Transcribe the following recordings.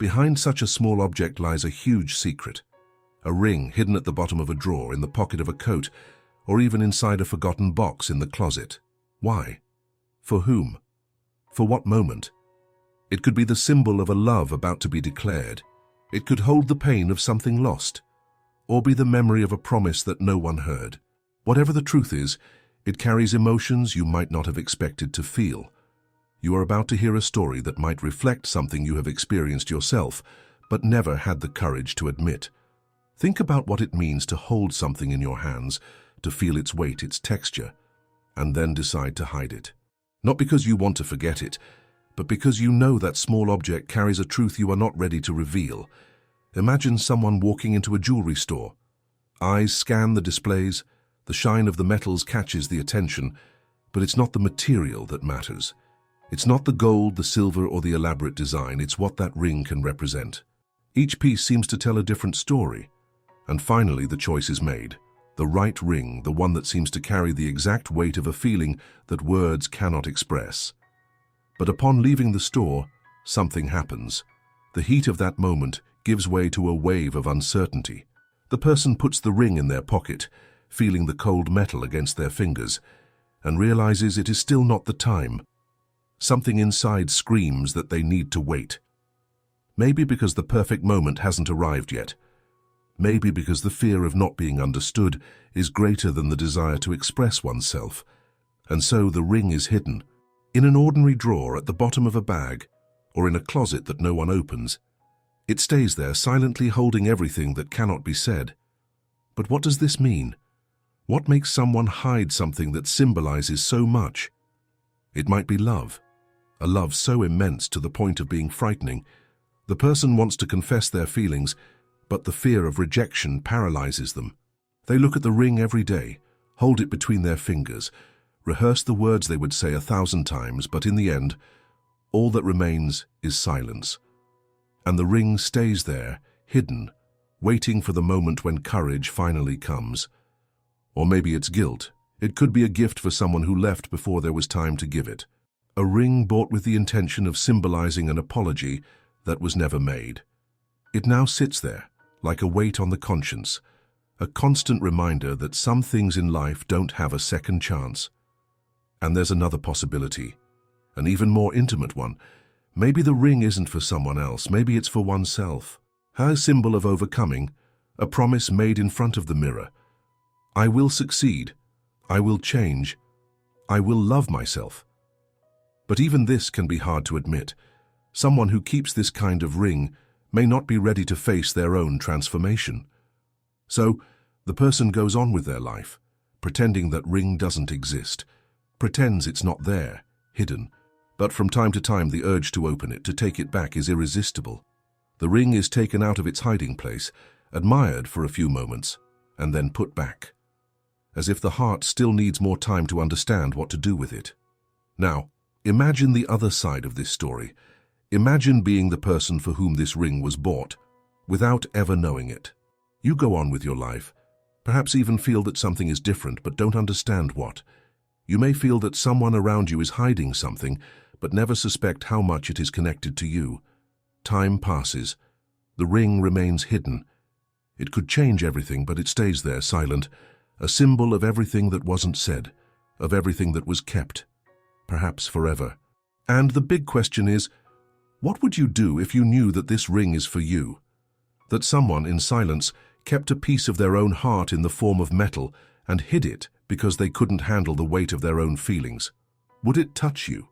Behind such a small object lies a huge secret. A ring hidden at the bottom of a drawer, in the pocket of a coat, or even inside a forgotten box in the closet. Why? For whom? For what moment? It could be the symbol of a love about to be declared. It could hold the pain of something lost, or be the memory of a promise that no one heard. Whatever the truth is, it carries emotions you might not have expected to feel. You are about to hear a story that might reflect something you have experienced yourself, but never had the courage to admit. Think about what it means to hold something in your hands, to feel its weight, its texture, and then decide to hide it. Not because you want to forget it, but because you know that small object carries a truth you are not ready to reveal. Imagine someone walking into a jewelry store. Eyes scan the displays, the shine of the metals catches the attention, but it's not the material that matters. It's not the gold, the silver, or the elaborate design, it's what that ring can represent. Each piece seems to tell a different story. And finally, the choice is made. The right ring, the one that seems to carry the exact weight of a feeling that words cannot express. But upon leaving the store, something happens. The heat of that moment gives way to a wave of uncertainty. The person puts the ring in their pocket, feeling the cold metal against their fingers, and realizes it is still not the time. Something inside screams that they need to wait. Maybe because the perfect moment hasn't arrived yet. Maybe because the fear of not being understood is greater than the desire to express oneself. And so the ring is hidden, in an ordinary drawer at the bottom of a bag, or in a closet that no one opens. It stays there, silently holding everything that cannot be said. But what does this mean? What makes someone hide something that symbolizes so much? It might be love, a love so immense to the point of being frightening. The person wants to confess their feelings, but the fear of rejection paralyzes them. They look at the ring every day, hold it between their fingers, rehearse the words they would say 1,000 times, but in the end, all that remains is silence. And the ring stays there, hidden, waiting for the moment when courage finally comes. Or maybe it's guilt. It could be a gift for someone who left before there was time to give it. A ring bought with the intention of symbolizing an apology that was never made. It now sits there, like a weight on the conscience, a constant reminder that some things in life don't have a second chance. And there's another possibility, an even more intimate one. Maybe the ring isn't for someone else, maybe it's for oneself. A symbol of overcoming, a promise made in front of the mirror. I will succeed, I will change, I will love myself. But even this can be hard to admit. Someone who keeps this kind of ring may not be ready to face their own transformation. So, the person goes on with their life, pretending that ring doesn't exist, pretends it's not there, hidden, but from time to time the urge to open it, to take it back, is irresistible. The ring is taken out of its hiding place, admired for a few moments, and then put back, as if the heart still needs more time to understand what to do with it. Now, imagine the other side of this story. Imagine being the person for whom this ring was bought, without ever knowing it. You go on with your life, perhaps even feel that something is different, but don't understand what. You may feel that someone around you is hiding something, but never suspect how much it is connected to you. Time passes. The ring remains hidden. It could change everything, but it stays there, silent, a symbol of everything that wasn't said, of everything that was kept, perhaps forever. And the big question is, what would you do if you knew that this ring is for you? That someone, in silence, kept a piece of their own heart in the form of metal and hid it because they couldn't handle the weight of their own feelings? Would it touch you?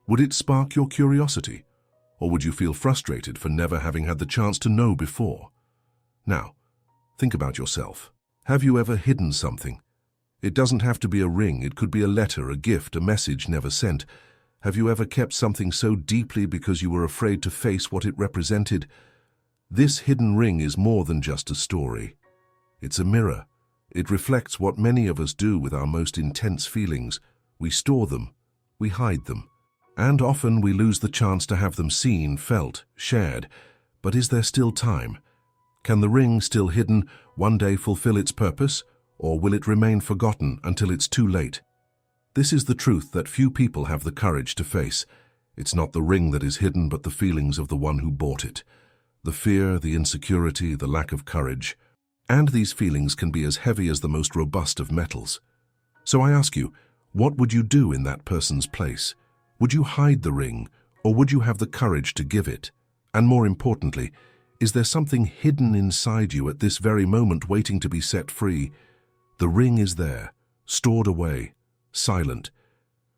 Would it spark your curiosity? Or would you feel frustrated for never having had the chance to know before? Now, think about yourself. Have you ever hidden something? It doesn't have to be a ring. It could be a letter, a gift, a message never sent. Have you ever kept something so deeply because you were afraid to face what it represented? This hidden ring is more than just a story. It's a mirror. It reflects what many of us do with our most intense feelings. We store them. We hide them. And often we lose the chance to have them seen, felt, shared. But is there still time? Can the ring, still hidden, one day fulfill its purpose? Or will it remain forgotten until it's too late? This is the truth that few people have the courage to face. It's not the ring that is hidden, but the feelings of the one who bought it. The fear, the insecurity, the lack of courage. And these feelings can be as heavy as the most robust of metals. So I ask you, what would you do in that person's place? Would you hide the ring, or would you have the courage to give it? And more importantly, is there something hidden inside you at this very moment waiting to be set free? The ring is there, stored away, silent,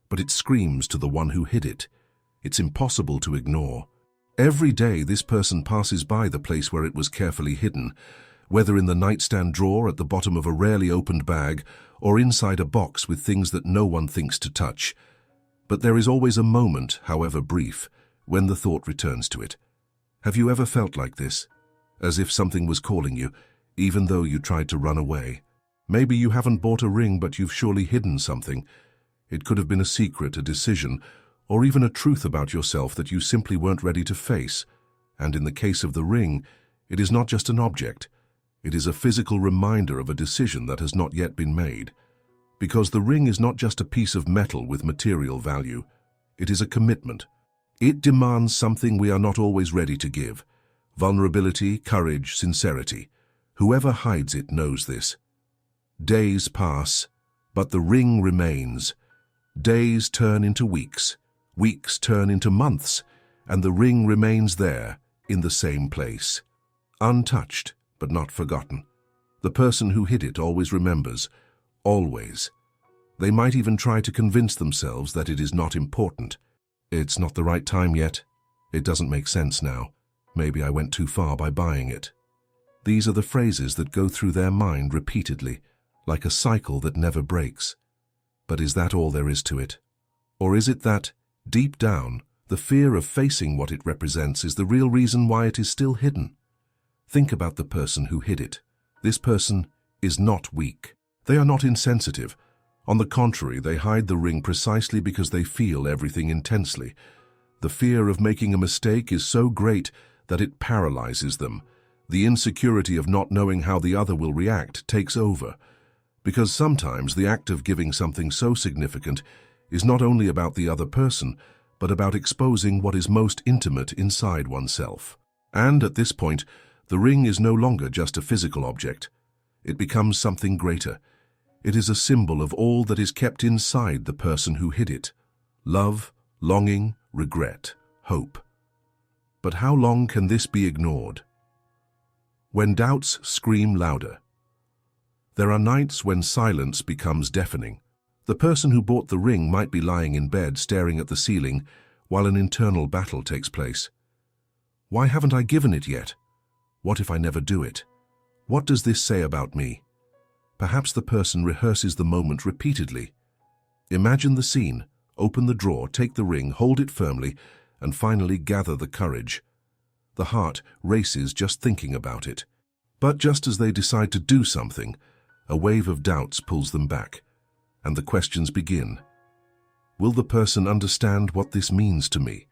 but it screams to the one who hid it. It's impossible to ignore. Every day this person passes by the place where it was carefully hidden, whether in the nightstand drawer at the bottom of a rarely opened bag or inside a box with things that no one thinks to touch. But there is always a moment, however brief, when the thought returns to it. Have you ever felt like this? As if something was calling you, even though you tried to run away? Maybe you haven't bought a ring, but you've surely hidden something. It could have been a secret, a decision, or even a truth about yourself that you simply weren't ready to face. And in the case of the ring, it is not just an object. It is a physical reminder of a decision that has not yet been made. Because the ring is not just a piece of metal with material value. It is a commitment. It demands something we are not always ready to give. Vulnerability, courage, sincerity. Whoever hides it knows this. Days pass, but the ring remains. Days turn into weeks. Weeks turn into months, and the ring remains there, in the same place. Untouched, but not forgotten. The person who hid it always remembers. Always. They might even try to convince themselves that it is not important. It's not the right time yet. It doesn't make sense now. Maybe I went too far by buying it. These are the phrases that go through their mind repeatedly, like a cycle that never breaks. But is that all there is to it? Or is it that, deep down, the fear of facing what it represents is the real reason why it is still hidden? Think about the person who hid it. This person is not weak. They are not insensitive. On the contrary, they hide the ring precisely because they feel everything intensely. The fear of making a mistake is so great that it paralyzes them. The insecurity of not knowing how the other will react takes over. Because sometimes the act of giving something so significant is not only about the other person, but about exposing what is most intimate inside oneself. And at this point, the ring is no longer just a physical object. It becomes something greater. It is a symbol of all that is kept inside the person who hid it. Love, longing, regret, hope. But how long can this be ignored? When doubts scream louder. There are nights when silence becomes deafening. The person who bought the ring might be lying in bed staring at the ceiling while an internal battle takes place. Why haven't I given it yet? What if I never do it? What does this say about me? Perhaps the person rehearses the moment repeatedly. Imagine the scene. Open the drawer, take the ring, hold it firmly, and finally gather the courage. The heart races just thinking about it. But just as they decide to do something, a wave of doubts pulls them back, and the questions begin. Will the person understand what this means to me?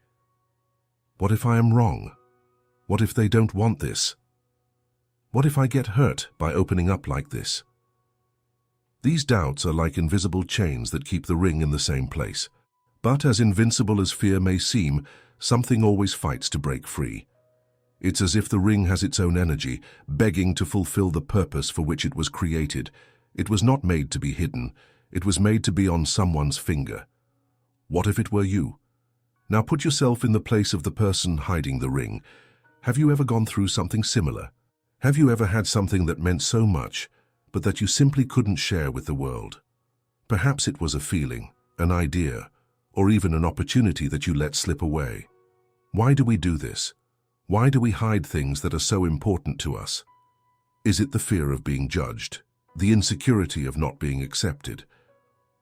What if I am wrong? What if they don't want this? What if I get hurt by opening up like this? These doubts are like invisible chains that keep the ring in the same place. But as invincible as fear may seem, something always fights to break free. It's as if the ring has its own energy, begging to fulfill the purpose for which it was created. It was not made to be hidden. It was made to be on someone's finger. What if it were you? Now put yourself in the place of the person hiding the ring. Have you ever gone through something similar? Have you ever had something that meant so much, but that you simply couldn't share with the world? Perhaps it was a feeling, an idea, or even an opportunity that you let slip away. Why do we do this? Why do we hide things that are so important to us? Is it the fear of being judged, the insecurity of not being accepted,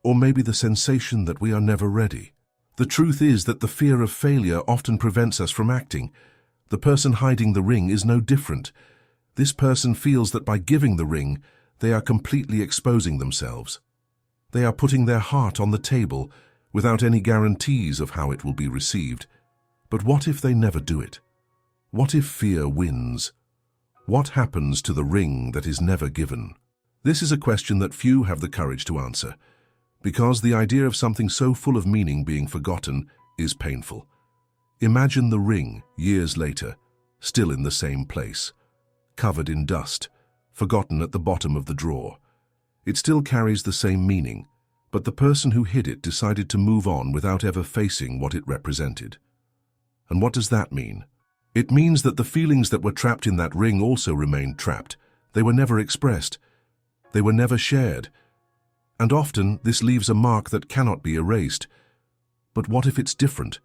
or maybe the sensation that we are never ready? The truth is that the fear of failure often prevents us from acting. The person hiding the ring is no different. This person feels that by giving the ring, they are completely exposing themselves. They are putting their heart on the table without any guarantees of how it will be received. But what if they never do it? What if fear wins? What happens to the ring that is never given? This is a question that few have the courage to answer, because the idea of something so full of meaning being forgotten is painful. Imagine the ring, years later, still in the same place, covered in dust, forgotten at the bottom of the drawer. It still carries the same meaning, but the person who hid it decided to move on without ever facing what it represented. And what does that mean? It means that the feelings that were trapped in that ring also remained trapped. They were never expressed. They were never shared. And often this leaves a mark that cannot be erased. But what if it's different?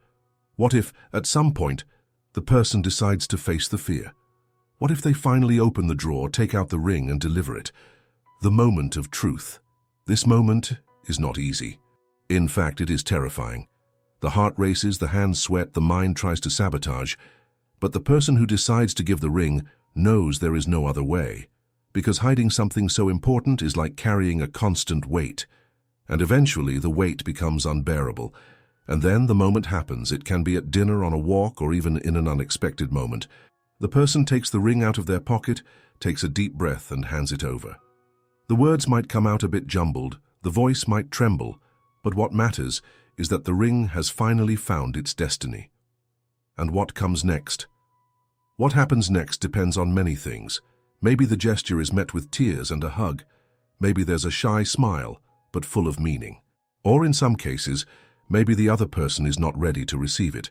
What if, at some point, the person decides to face the fear? What if they finally open the drawer, take out the ring and deliver it? The moment of truth. This moment is not easy. In fact, it is terrifying. The heart races, the hands sweat, the mind tries to sabotage. But the person who decides to give the ring knows there is no other way. Because hiding something so important is like carrying a constant weight. And eventually the weight becomes unbearable. And then the moment happens. It can be at dinner, on a walk, or even in an unexpected moment. The person takes the ring out of their pocket, takes a deep breath and hands it over. The words might come out a bit jumbled, the voice might tremble, but what matters is that the ring has finally found its destiny. And what comes next? What happens next depends on many things. Maybe the gesture is met with tears and a hug. Maybe there's a shy smile, but full of meaning. Or in some cases, maybe the other person is not ready to receive it.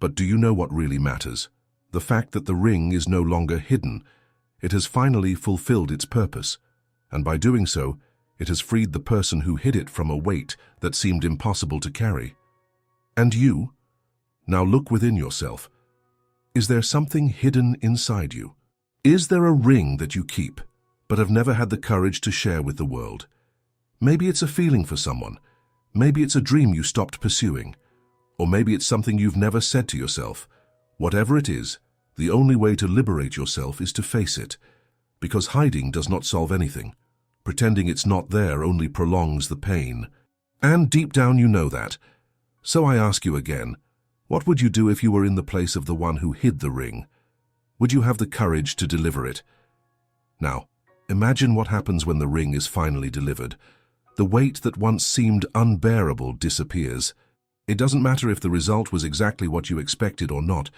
But do you know what really matters? The fact that the ring is no longer hidden. It has finally fulfilled its purpose. And by doing so, it has freed the person who hid it from a weight that seemed impossible to carry. And you? Now look within yourself. Is there something hidden inside you? Is there a ring that you keep, but have never had the courage to share with the world? Maybe it's a feeling for someone. Maybe it's a dream you stopped pursuing. Or maybe it's something you've never said to yourself. Whatever it is, the only way to liberate yourself is to face it. Because hiding does not solve anything. Pretending it's not there only prolongs the pain. And deep down you know that. So I ask you again, what would you do if you were in the place of the one who hid the ring? Would you have the courage to deliver it? Now, imagine what happens when the ring is finally delivered. The weight that once seemed unbearable disappears. It doesn't matter if the result was exactly what you expected or not.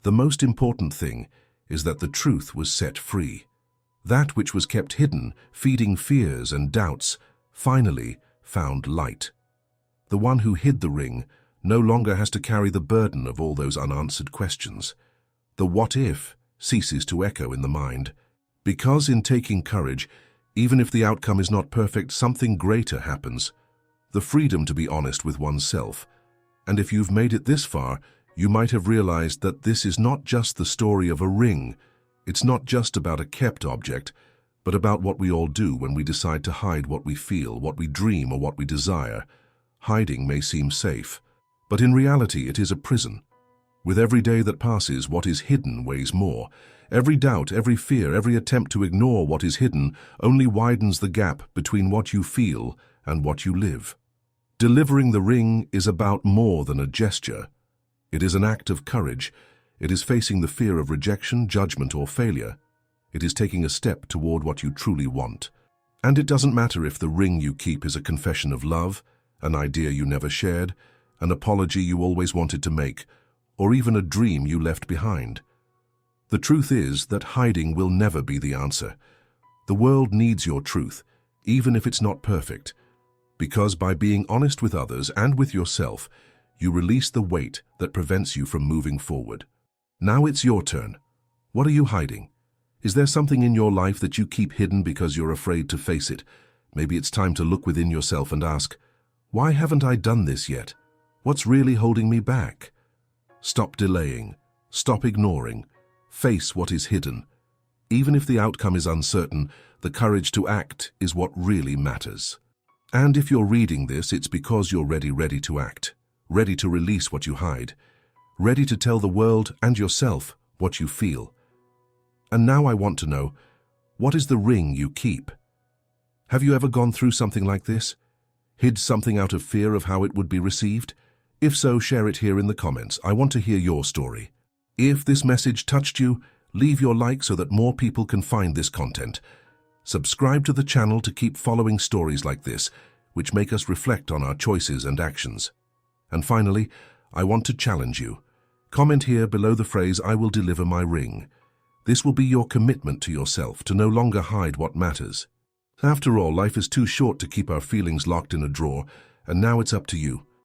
The most important thing is that the truth was set free. That which was kept hidden, feeding fears and doubts, finally found light. The one who hid the ring no longer has to carry the burden of all those unanswered questions. The what if ceases to echo in the mind. Because in taking courage, even if the outcome is not perfect, something greater happens. The freedom to be honest with oneself. And if you've made it this far, you might have realized that this is not just the story of a ring. It's not just about a kept object, but about what we all do when we decide to hide what we feel, what we dream, or what we desire. Hiding may seem safe, but in reality it is a prison. With every day that passes, what is hidden weighs more. Every doubt, every fear, every attempt to ignore what is hidden only widens the gap between what you feel and what you live. Delivering the ring is about more than a gesture. It is an act of courage. It is facing the fear of rejection, judgment, or failure. It is taking a step toward what you truly want. And it doesn't matter if the ring you keep is a confession of love, an idea you never shared, an apology you always wanted to make, or even a dream you left behind. The truth is that hiding will never be the answer. The world needs your truth, even if it's not perfect, because by being honest with others and with yourself, you release the weight that prevents you from moving forward. Now it's your turn. What are you hiding? Is there something in your life that you keep hidden because you're afraid to face it? Maybe it's time to look within yourself and ask, why haven't I done this yet? What's really holding me back? Stop delaying. Stop ignoring. Face what is hidden. Even if the outcome is uncertain, the courage to act is what really matters. And if you're reading this, it's because you're ready to act, ready to release what you hide, ready to tell the world and yourself what you feel. And now I want to know, what is the ring you keep? Have you ever gone through something like this? Hid something out of fear of how it would be received? If so, share it here in the comments. I want to hear your story. If this message touched you, leave your like so that more people can find this content. Subscribe to the channel to keep following stories like this, which make us reflect on our choices and actions. And finally, I want to challenge you. Comment here below the phrase, "I will deliver my ring." This will be your commitment to yourself to no longer hide what matters. After all, life is too short to keep our feelings locked in a drawer, and now it's up to you.